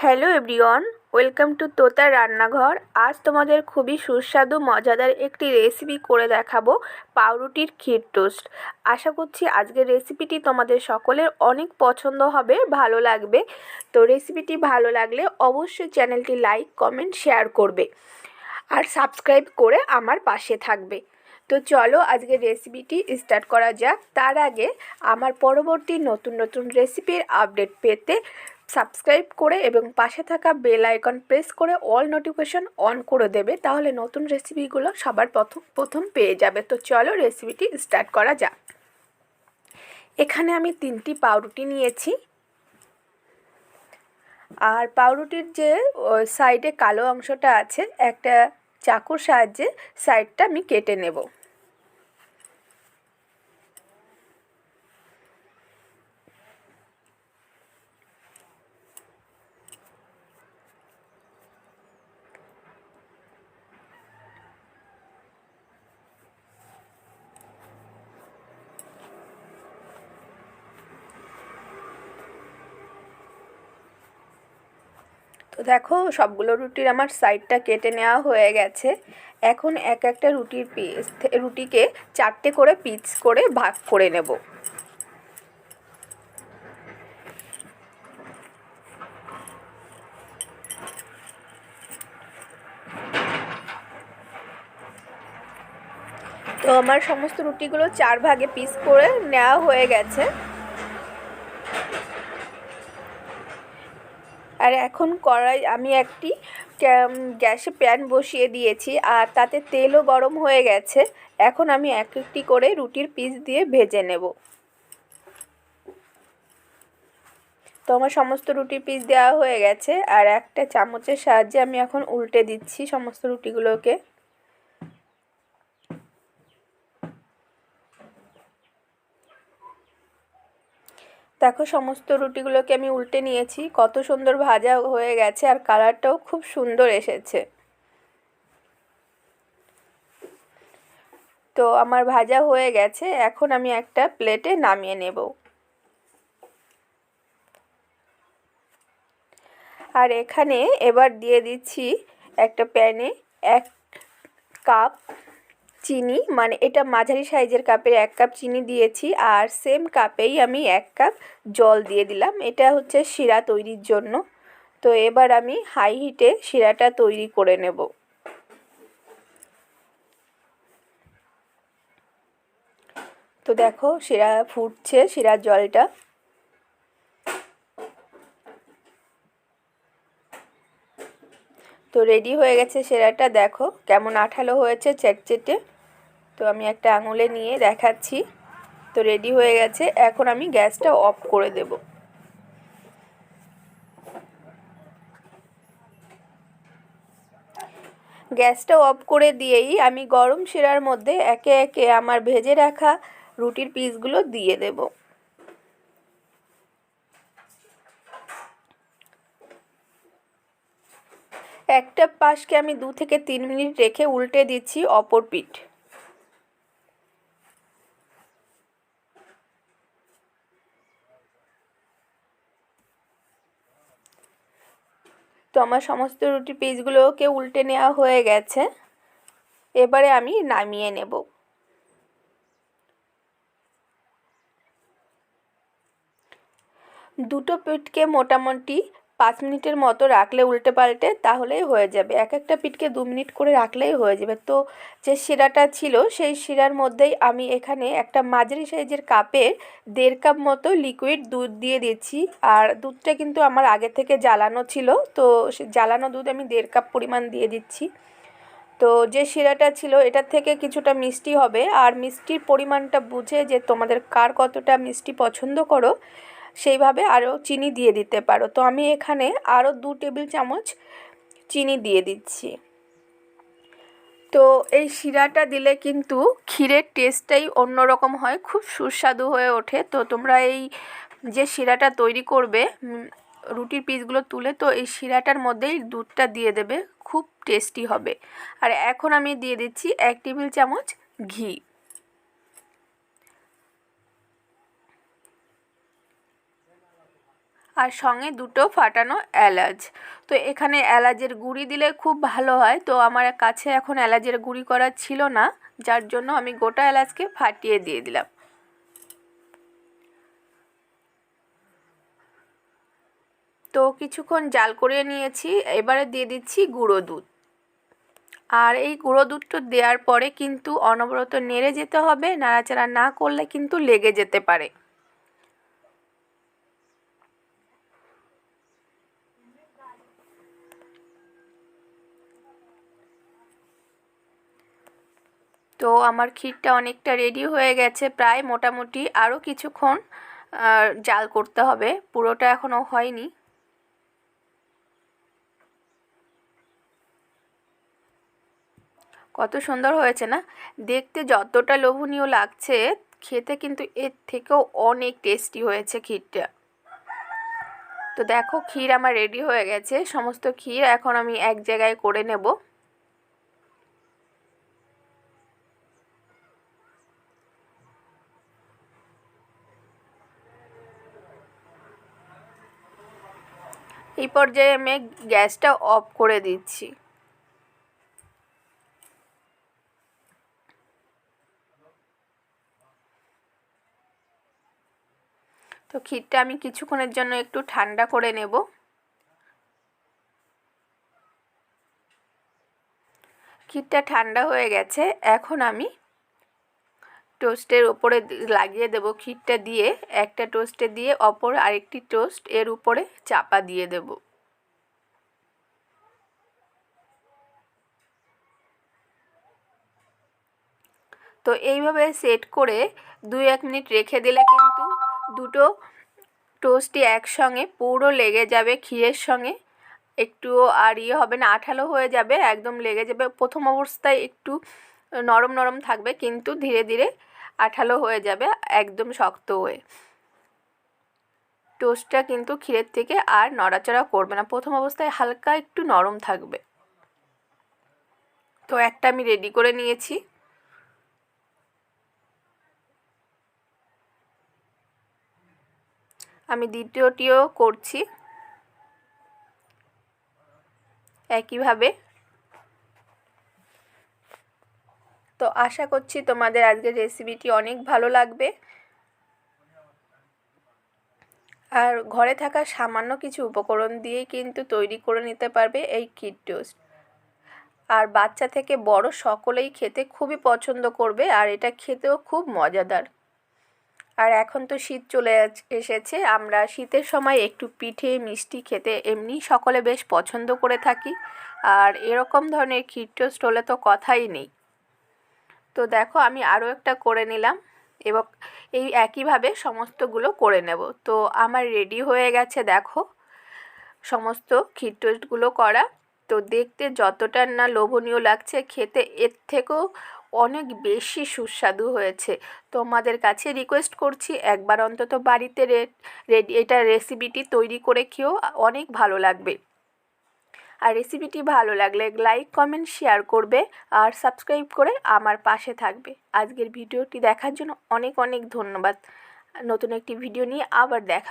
Hello everyone, welcome to তোতার রান্নাঘর। আজ তোমাদের খুবই সুস্বাদু মজাদার একটি রেসিপি করে দেখাবো, পাউরুটির ক্ষীর টোস্ট। আশা করছি আজকের রেসিপিটি তোমাদের সকলের অনেক পছন্দ হবে, ভালো লাগবে। তো রেসিপিটি ভালো লাগলে অবশ্যই চ্যানেলটি লাইক, কমেন্ট, শেয়ার করবে আর সাবস্ক্রাইব করে আমার পাশে থাকবে। তো চলো আজকের রেসিপিটি স্টার্ট করা যাক। তার আগে আমার পরবর্তী নতুন নতুন রেসিপির আপডেট পেতে সাবস্ক্রাইব করে এবং পাশে থাকা বেল আইকন প্রেস করে অল নোটিফিকেশন অন করে দেবে, তাহলে নতুন রেসিপিগুলো সবার প্রথম পেয়ে যাবে। তো চলো রেসিপিটি স্টার্ট করা যাক। এখানে আমি 3টি পাউরুটি নিয়েছি, আর পাউরুটির যে সাইডে কালো অংশটা আছে, একটা চাকুর সাহায্যে সাইডটা আমি কেটে নেব। তো দেখো, সবগুলো রুটির আমার সাইডটা কেটে নেওয়া হয়ে গেছে। এখন এক একটা রুটিকে 4টে করে পিস করে ভাগ করে নেব। তো আমার সমস্ত রুটিগুলো 4 ভাগে পিস করে নেওয়া হয়ে গেছে। আর এখন আমি একটি গ্যাসে প্যান বসিয়ে দিয়েছি, আর তাতে তেলও গরম হয়ে গেছে। এখন আমি এক একটি করে রুটির পিস দিয়ে ভেজে নেব। তো আমার সমস্ত রুটির পিস দেওয়া হয়ে গেছে, আর একটা চামচের সাহায্যে আমি এখন উল্টে দিচ্ছি সমস্ত রুটিগুলোকে। দেখো, সমস্ত রুটিগুলোকে আমি উল্টে নিয়েছি। কত সুন্দর ভাজা হয়ে গেছে, আর কালারটাও খুব সুন্দর এসেছে। তো আমার ভাজা হয়ে গেছে, এখন আমি একটা প্লেটে নামিয়ে নেব। আর এখানে এবার দিয়ে দিচ্ছি একটা প্যানে 1 কাপ চিনি, মানে এটা মাঝারি সাইজের কাপের 1 কাপ চিনি দিয়েছি, আর সেম কাপেই আমি 1 কাপ জল দিয়ে দিলাম। এটা হচ্ছে শিরা তৈরির জন্য। তো এবার আমি হাই হিটে শিরাটা তৈরি করে নেব। তো দেখো, শিরা ফুটছে, শিরার জলটা। তো রেডি হয়ে গেছে শিরাটা। দেখো কেমন আঠালো হয়েছে, চেটচেটে। তো আমি একটা আঙুলে নিয়ে দেখাচ্ছি। তো রেডি হয়ে গেছে। এখন আমি গ্যাসটা অফ করে দেব। গ্যাসটা অফ করে দিয়েই আমি গরম শিরার মধ্যে একে একে আমার ভেজে রাখা রুটির পিসগুলো দিয়ে দেব। একটা পাশকে আমি 2 থেকে 3 মিনিট রেখে উল্টে দিচ্ছি অপর পিঠ। তো আমার সমস্ত রুটির পিসগুলোকে উল্টে নেওয়া হয়ে গেছে। এবারে আমি নামিয়ে নেব। দুটো পিঠকে মোটামুটি 5 মিনিটের মতো রাখলে উল্টে পাল্টে, তাহলেই হয়ে যাবে। এক একটা পিঠকে 2 মিনিট করে রাখলেই হয়ে যাবে। তো যে শিরাটা ছিল, সেই শিরার মধ্যেই আমি এখানে একটা মাঝারি সাইজের কাপে 1.5 কাপ মতো লিকুইড দুধ দিয়ে দিচ্ছি। আর দুধটা কিন্তু আমার আগে থেকে জ্বালানো ছিল, তো জ্বালানো দুধ আমি 1.5 কাপ পরিমাণ দিয়ে দিচ্ছি। তো যে শিরাটা ছিল, এটার থেকে কিছুটা মিষ্টি হবে, আর মিষ্টির পরিমাণটা বুঝে যে তোমাদের কার কতটা মিষ্টি পছন্দ করো, সেইভাবে আরও চিনি দিয়ে দিতে পারো। তো আমি এখানে আরও 2 টেবিল চামচ চিনি দিয়ে দিচ্ছি। তো এই শিরাটা দিলে কিন্তু ক্ষীরের টেস্টটাই অন্যরকম হয়, খুব সুস্বাদু হয়ে ওঠে। তো তোমরা এই যে শিরাটা তৈরি করবে রুটির পিসগুলো তুলে, তো এই শিরাটার মধ্যেই দুধটা দিয়ে দেবে, খুব টেস্টি হবে। আর এখন আমি দিয়ে দিচ্ছি 1 টেবিল চামচ ঘি। আর সঙ্গে দুটো ফাটানো এলাচ। তো এখানে এলাচের গুঁড়ি দিলে খুব ভালো হয়, তো আমার কাছে এখন এলাচের গুঁড়ি করা ছিল না, যার জন্য আমি গোটা এলাচকে ফাটিয়ে দিয়ে দিলাম। তো কিছুক্ষণ জাল করে নিয়েছি, এবারে দিয়ে দিচ্ছি গুঁড়ো দুধ। আর এই গুঁড়ো দুধটা দেওয়ার পরে কিন্তু অনবরত নেড়ে যেতে হবে, নাড়াচাড়া না করলে কিন্তু লেগে যেতে পারে। তো আমার ক্ষীরটা অনেকটা রেডি হয়ে গেছে, প্রায় মোটামুটি আরও কিছুক্ষণ জাল করতে হবে, পুরোটা এখনও হয়নি। কত সুন্দর হয়েছে না, দেখতে যতটা লোভনীয় লাগছে, খেতে কিন্তু এর থেকেও অনেক টেস্টি হয়েছে ক্ষীরটা। তো দেখো ক্ষীর আমার রেডি হয়ে গেছে, সমস্ত ক্ষীর এখন আমি এক জায়গায় করে নেব। এই পর্যায়ে আমি গ্যাসটা অফ করে দিচ্ছি। তো ক্ষীরটা আমি কিছুক্ষণের জন্য একটু ঠান্ডা করে নেব। ক্ষীরটা ঠান্ডা হয়ে গেছে, এখন আমি টোস্টের উপরে লাগিয়ে দেব। ক্ষীরটা দিয়ে একটা টোস্টে দিয়ে অপর আরেকটি টোস্ট এর উপরে চাপা দিয়ে দেব। তো এইভাবে সেট করে 2-1 মিনিট রেখে দিলে কিন্তু দুটো টোস্টই একসঙ্গে পুরো লেগে যাবে ক্ষীরের সঙ্গে, একটুও আর হবে না, আঠালো হয়ে যাবে, একদম লেগে যাবে। প্রথম অবস্থায় একটু নরম নরম থাকবে, কিন্তু ধীরে ধীরে আঠালো হয়ে যাবে, একদম শক্ত হয়ে। টোস্টটা কিন্তু ক্ষীরের থেকে আর নড়াচড়া করবে না, প্রথম অবস্থায় হালকা একটু নরম থাকবে। তো একটা আমি রেডি করে নিয়েছি। আমি দ্বিতীয়টিও করছি একইভাবে। তো আশা করছি তোমাদের আজকের রেসিপিটি অনেক ভালো লাগবে। আর ঘরে থাকা সামান্য কিছু উপকরণ দিয়েই কিন্তু তৈরি করে নিতে পারবে এই ক্ষীর টোস্ট। আর বাচ্চা থেকে বড় সকলেই খেতে খুবই পছন্দ করবে, আর এটা খেতেও খুব মজাদার। আর এখন তো শীত চলে এসেছে, আমরা শীতের সময় একটু পিঠে মিষ্টি খেতে এমনি সকলে বেশ পছন্দ করে থাকি, আর এরকম ধরনের ক্ষীর টোস্ট হলে তো কথাই নেই। তো দেখো আমি আরও একটা করে নিলাম, এবং এই একইভাবে সমস্তগুলো করে নেব। তো আমার রেডি হয়ে গেছে দেখো সমস্ত ক্ষীর টোস্টগুলো করা। তো দেখতে যতটা না লোভনীয় লাগছে, খেতে এর থেকেও অনেক বেশি সুস্বাদু হয়েছে। তোমাদের কাছে রিকোয়েস্ট করছি একবার অন্তত বাড়িতে এটা রেসিপিটি তৈরি করে খেও, অনেক ভালো লাগবে। আর রেসিপিটি ভালো লাগলে লাইক কমেন্ট শেয়ার করবে, আর সাবস্ক্রাইব করে আমার পাশে থাকবে। আজকের ভিডিওটি দেখার জন্য অনেক অনেক ধন্যবাদ। নতুন একটি ভিডিও নিয়ে আবার দেখা